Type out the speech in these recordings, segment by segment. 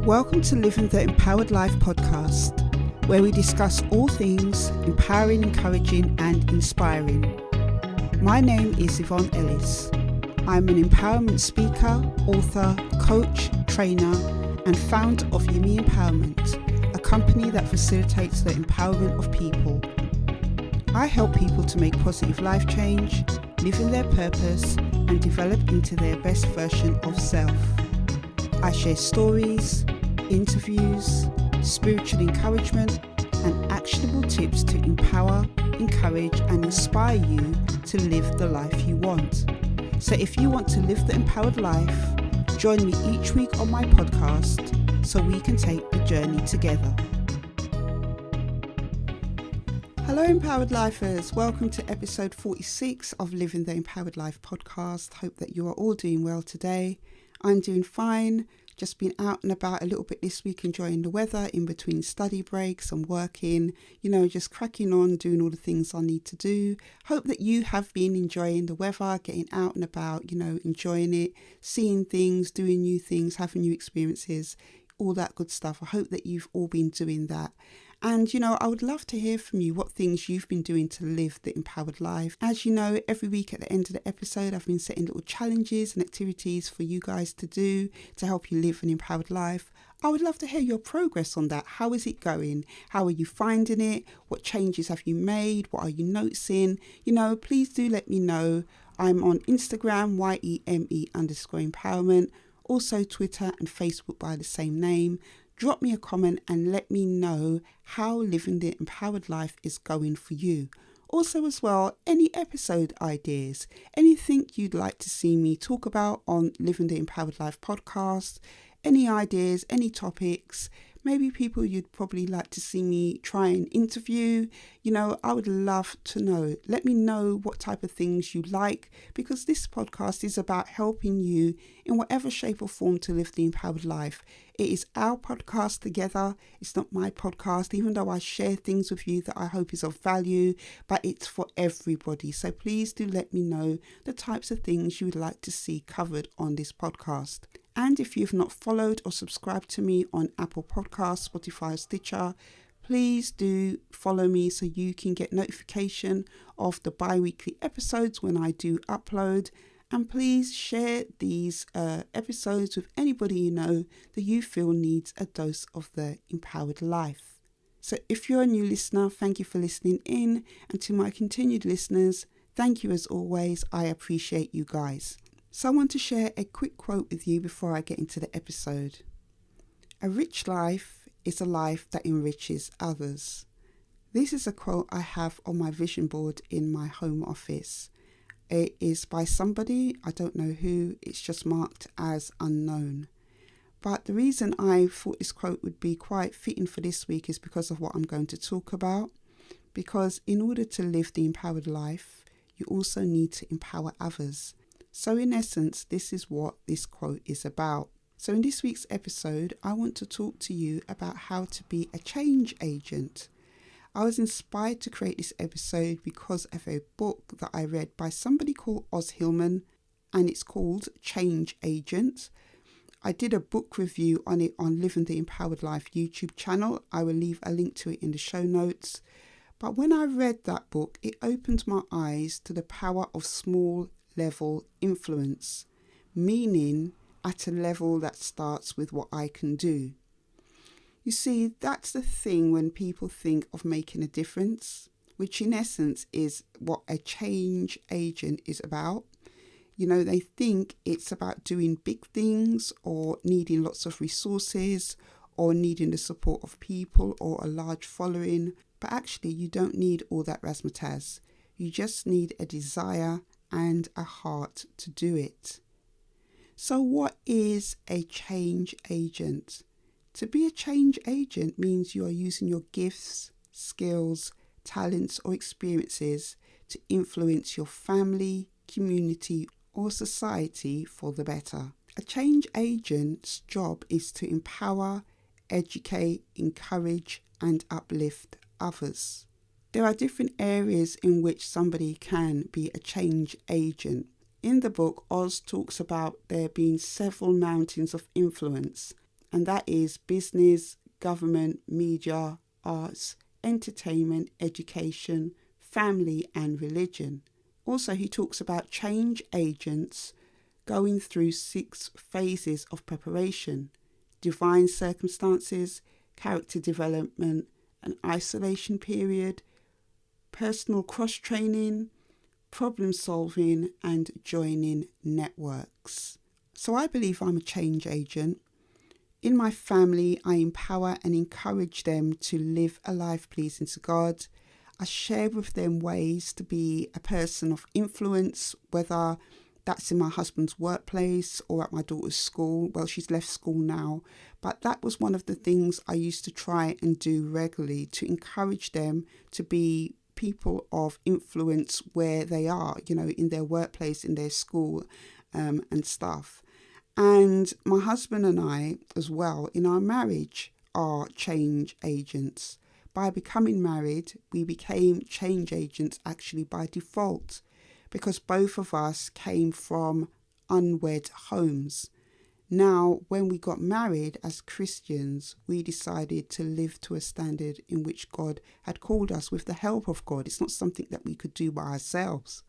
Welcome to Living the Empowered Life podcast, where we discuss all things empowering, encouraging and inspiring. My name is Yvonne Ellis. I'm an empowerment speaker, author, coach, trainer and founder of Yumi Empowerment, a company that facilitates the empowerment of people. I help people to make positive life change, live in their purpose and develop into their best version of self. I share stories, interviews, spiritual encouragement and actionable tips to empower, encourage and inspire you to live the life you want. So if you want to live the empowered life, join me each week on my podcast so we can take the journey together. Hello Empowered Lifers, welcome to episode 46 of Living the Empowered Life podcast. Hope that you are all doing well today. I'm doing fine. Just been out and about a little bit this week, enjoying the weather in between study breaks and working, just cracking on, doing all the things I need to do. Hope that you have been enjoying the weather, getting out and about, enjoying it, seeing things, doing new things, having new experiences, all that good stuff. I hope that you've all been doing that. And, I would love to hear from you what things you've been doing to live the empowered life. As you know, every week at the end of the episode, I've been setting little challenges and activities for you guys to do to help you live an empowered life. I would love to hear your progress on that. How is it going? How are you finding it? What changes have you made? What are you noticing? Please do let me know. I'm on Instagram, YEME_empowerment, also Twitter and Facebook by the same name. Drop me a comment and let me know how living the empowered life is going for you. Also as well, any episode ideas, anything you'd like to see me talk about on Living the Empowered Life podcast, any ideas, any topics, maybe people you'd probably like to see me try and interview. I would love to know. Let me know what type of things you like, because this podcast is about helping you in whatever shape or form to live the empowered life. It is our podcast together. It's not my podcast, even though I share things with you that I hope is of value, but it's for everybody. So please do let me know the types of things you would like to see covered on this podcast. And if you've not followed or subscribed to me on Apple Podcasts, Spotify, or Stitcher, please do follow me so you can get notification of the bi-weekly episodes when I do upload. And please share these episodes with anybody you know that you feel needs a dose of the empowered life. So if you're a new listener, thank you for listening in. And to my continued listeners, thank you as always. I appreciate you guys. So I want to share a quick quote with you before I get into the episode. A rich life is a life that enriches others. This is a quote I have on my vision board in my home office. It is by somebody, I don't know who, it's just marked as unknown. But the reason I thought this quote would be quite fitting for this week is because of what I'm going to talk about. Because in order to live the empowered life, you also need to empower others. So in essence, this is what this quote is about. So in this week's episode, I want to talk to you about how to be a change agent. I was inspired to create this episode because of a book that I read by somebody called Hillman, and it's called Change Agent. I did a book review on it on Living the Empowered Life YouTube channel. I will leave a link to it in the show notes. But when I read that book, it opened my eyes to the power of small level influence, meaning at a level that starts with what I can do. You see, that's the thing when people think of making a difference, which in essence is what a change agent is about. They think it's about doing big things or needing lots of resources or needing the support of people or a large following. But actually, you don't need all that razzmatazz. You just need a desire and a heart to do it. So what is a change agent? To be a change agent means you are using your gifts, skills, talents or experiences to influence your family, community or society for the better. A change agent's job is to empower, educate, encourage and uplift others. There are different areas in which somebody can be a change agent. In the book, Oz talks about there being several mountains of influence, and that is business, government, media, arts, entertainment, education, family, and religion. Also, he talks about change agents going through 6 phases of preparation: divine circumstances, character development, an isolation period, personal cross-training, problem solving, and joining networks. So I believe I'm a change agent. In my family, I empower and encourage them to live a life pleasing to God. I share with them ways to be a person of influence, whether that's in my husband's workplace or at my daughter's school. Well, she's left school now, but that was one of the things I used to try and do regularly, to encourage them to be people of influence where they are, in their workplace, in their school, and stuff. And my husband and I, as well, in our marriage, are change agents. By becoming married, we became change agents actually by default, because both of us came from unwed homes. Now, when we got married as Christians, we decided to live to a standard in which God had called us with the help of God. It's not something that we could do by ourselves,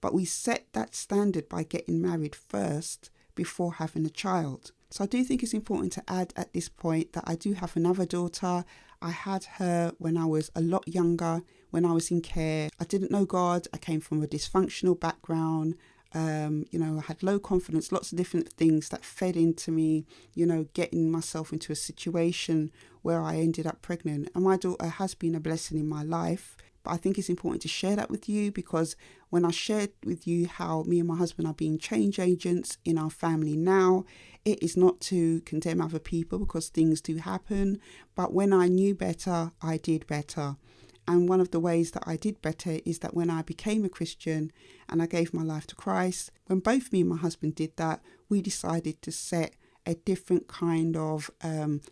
but we set that standard by getting married first before having a child. So I do think it's important to add at this point that I do have another daughter. I had her when I was a lot younger, when I was in care. I didn't know God. I came from a dysfunctional background. I had low confidence, lots of different things that fed into me, getting myself into a situation where I ended up pregnant. And my daughter has been a blessing in my life. But I think it's important to share that with you, because when I shared with you how me and my husband are being change agents in our family now, it is not to condemn other people, because things do happen. But when I knew better, I did better. And one of the ways that I did better is that when I became a Christian and I gave my life to Christ, when both me and my husband did that, we decided to set a different kind of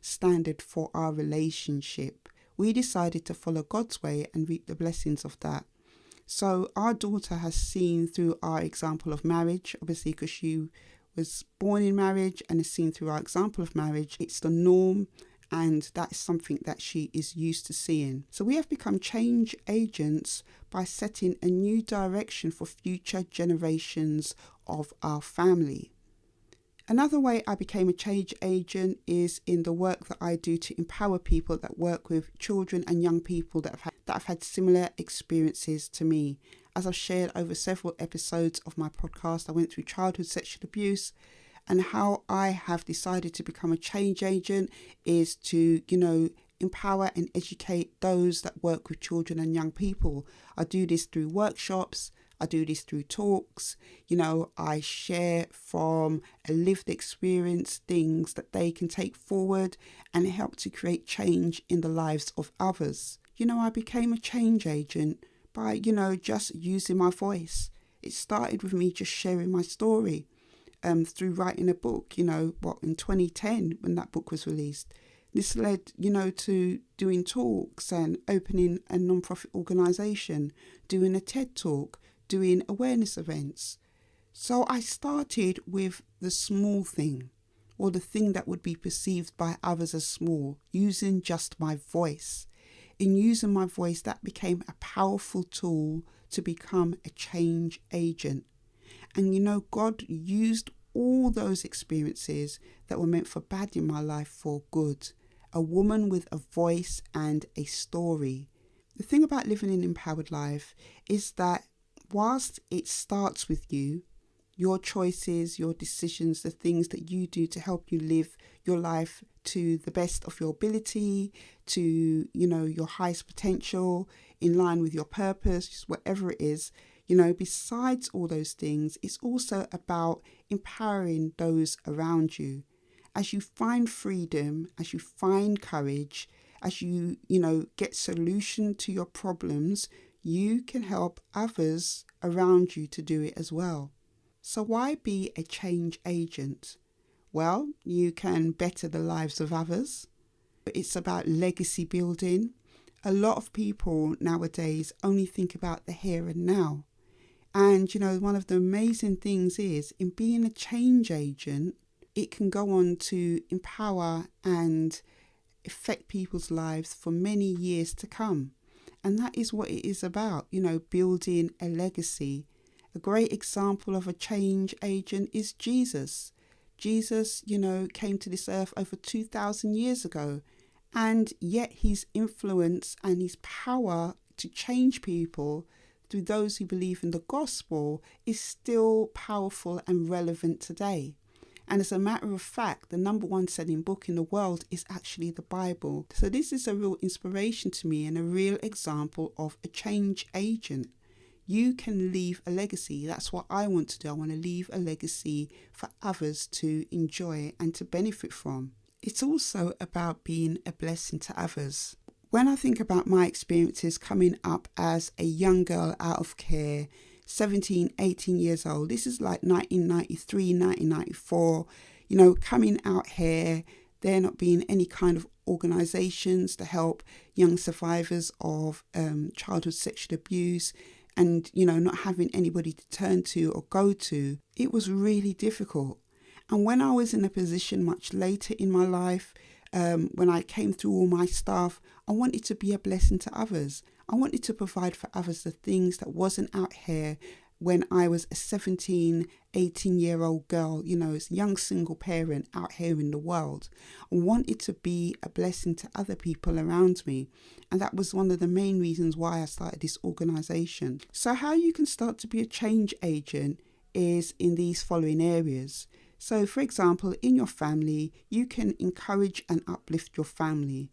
standard for our relationship. We decided to follow God's way and reap the blessings of that. So our daughter has seen through our example of marriage, obviously because she was born in marriage, and has seen through our example of marriage. It's the norm, and that is something that she is used to seeing. So we have become change agents by setting a new direction for future generations of our family. Another way I became a change agent is in the work that I do to empower people that work with children and young people that have had similar experiences to me. As I've shared over several episodes of my podcast, I went through childhood sexual abuse, and how I have decided to become a change agent is to, empower and educate those that work with children and young people. I do this through workshops. I do this through talks. I share from a lived experience things that they can take forward and help to create change in the lives of others. I became a change agent by, just using my voice. It started with me just sharing my story through writing a book, in 2010 when that book was released. This led, to doing talks and opening a non-profit organisation, doing a TED Talk, doing awareness events. So I started with the small thing, or the thing that would be perceived by others as small, using just my voice. In using my voice, that became a powerful tool to become a change agent. And God used all those experiences that were meant for bad in my life for good. A woman with a voice and a story. The thing about living an empowered life is that whilst it starts with you, your choices, your decisions, the things that you do to help you live your life to the best of your ability, to, your highest potential, in line with your purpose, whatever it is, besides all those things, it's also about empowering those around you. As you find freedom, as you find courage, as you, get solution to your problems, you can help others around you to do it as well. So why be a change agent? Well, you can better the lives of others. It's about legacy building. A lot of people nowadays only think about the here and now. And, one of the amazing things is in being a change agent, it can go on to empower and affect people's lives for many years to come. And that is what it is about, building a legacy. A great example of a change agent is Jesus. Jesus, came to this earth over 2,000 years ago, and yet his influence and his power to change people through those who believe in the gospel is still powerful and relevant today. And as a matter of fact, the number one selling book in the world is actually the Bible. So this is a real inspiration to me and a real example of a change agent. You can leave a legacy. That's what I want to do. I want to leave a legacy for others to enjoy and to benefit from. It's also about being a blessing to others. When I think about my experiences coming up as a young girl out of care, 17, 18 years old, this is like 1993, 1994, coming out here, there not being any kind of organisations to help young survivors of childhood sexual abuse, and, not having anybody to turn to or go to. It was really difficult. And when I was in a position much later in my life, when I came through all my stuff, I wanted to be a blessing to others. I wanted to provide for others the things that wasn't out here when I was a 17, 18-year-old girl, as a young single parent out here in the world. I wanted to be a blessing to other people around me. And that was one of the main reasons why I started this organisation. So how you can start to be a change agent is in these following areas. So, for example, in your family, you can encourage and uplift your family.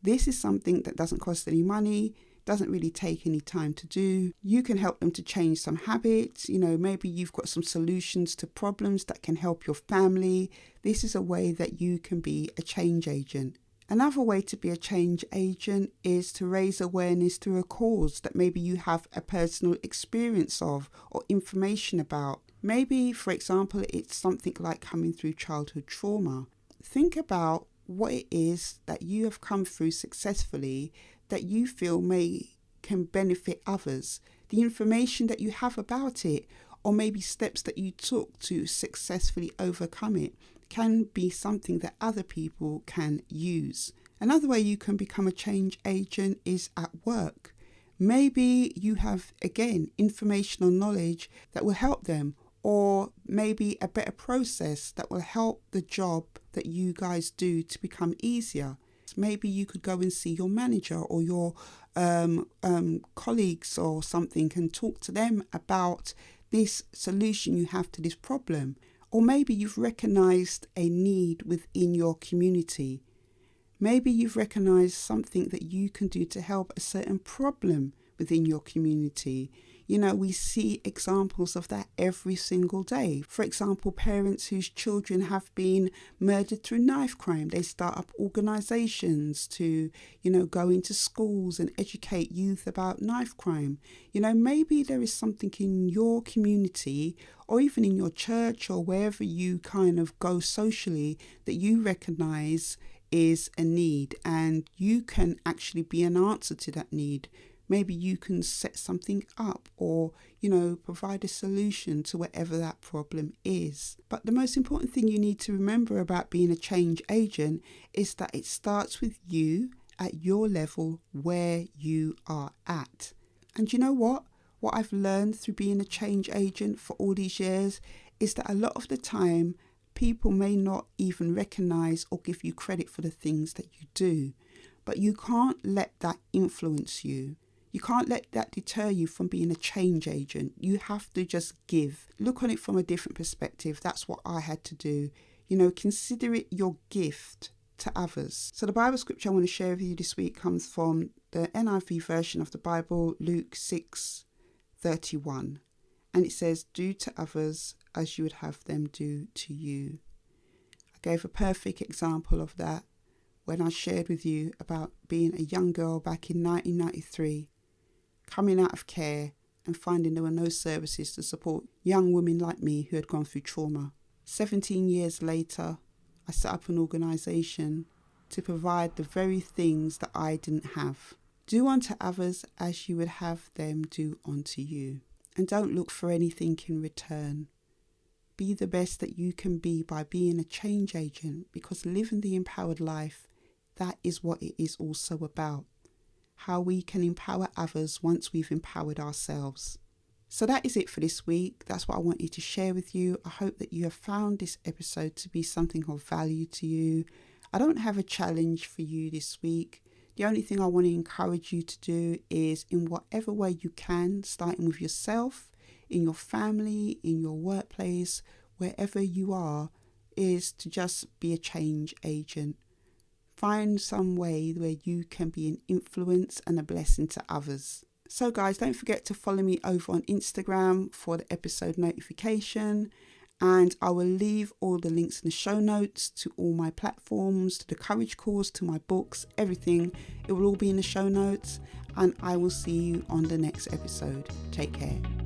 This is something that doesn't cost any money, doesn't really take any time to do. You can help them to change some habits. Maybe you've got some solutions to problems that can help your family. This is a way that you can be a change agent. Another way to be a change agent is to raise awareness through a cause that maybe you have a personal experience of or information about. Maybe, for example, it's something like coming through childhood trauma. Think about what it is that you have come through successfully that you feel can benefit others. The information that you have about it, or maybe steps that you took to successfully overcome it, can be something that other people can use. Another way you can become a change agent is at work. Maybe you have, again, information or knowledge that will help them, or maybe a better process that will help the job that you guys do to become easier. Maybe you could go and see your manager or your colleagues or something and talk to them about this solution you have to this problem. Or maybe you've recognised a need within your community. Maybe you've recognised something that you can do to help a certain problem within your community. We see examples of that every single day. For example, parents whose children have been murdered through knife crime, they start up organisations to, go into schools and educate youth about knife crime. Maybe there is something in your community or even in your church or wherever you kind of go socially that you recognise is a need, and you can actually be an answer to that need. Maybe you can set something up or, provide a solution to whatever that problem is. But the most important thing you need to remember about being a change agent is that it starts with you at your level where you are at. And you know what? What I've learned through being a change agent for all these years is that a lot of the time, people may not even recognise or give you credit for the things that you do. But you can't let that influence you. You can't let that deter you from being a change agent. You have to just give. Look on it from a different perspective. That's what I had to do. Consider it your gift to others. So the Bible scripture I want to share with you this week comes from the NIV version of the Bible, Luke 6:31. And it says, "Do to others as you would have them do to you." I gave a perfect example of that when I shared with you about being a young girl back in 1993. Coming out of care and finding there were no services to support young women like me who had gone through trauma. 17 years later, I set up an organisation to provide the very things that I didn't have. Do unto others as you would have them do unto you. And don't look for anything in return. Be the best that you can be by being a change agent, because living the empowered life, that is what it is also about. How we can empower others once we've empowered ourselves. So that is it for this week. That's what I wanted to share with you. I hope that you have found this episode to be something of value to you. I don't have a challenge for you this week. The only thing I want to encourage you to do is, in whatever way you can, starting with yourself, in your family, in your workplace, wherever you are, is to just be a change agent. Find some way where you can be an influence and a blessing to others. So guys, don't forget to follow me over on Instagram for the episode notification. And I will leave all the links in the show notes to all my platforms, to the Courage course, to my books, everything. It will all be in the show notes. And I will see you on the next episode. Take care.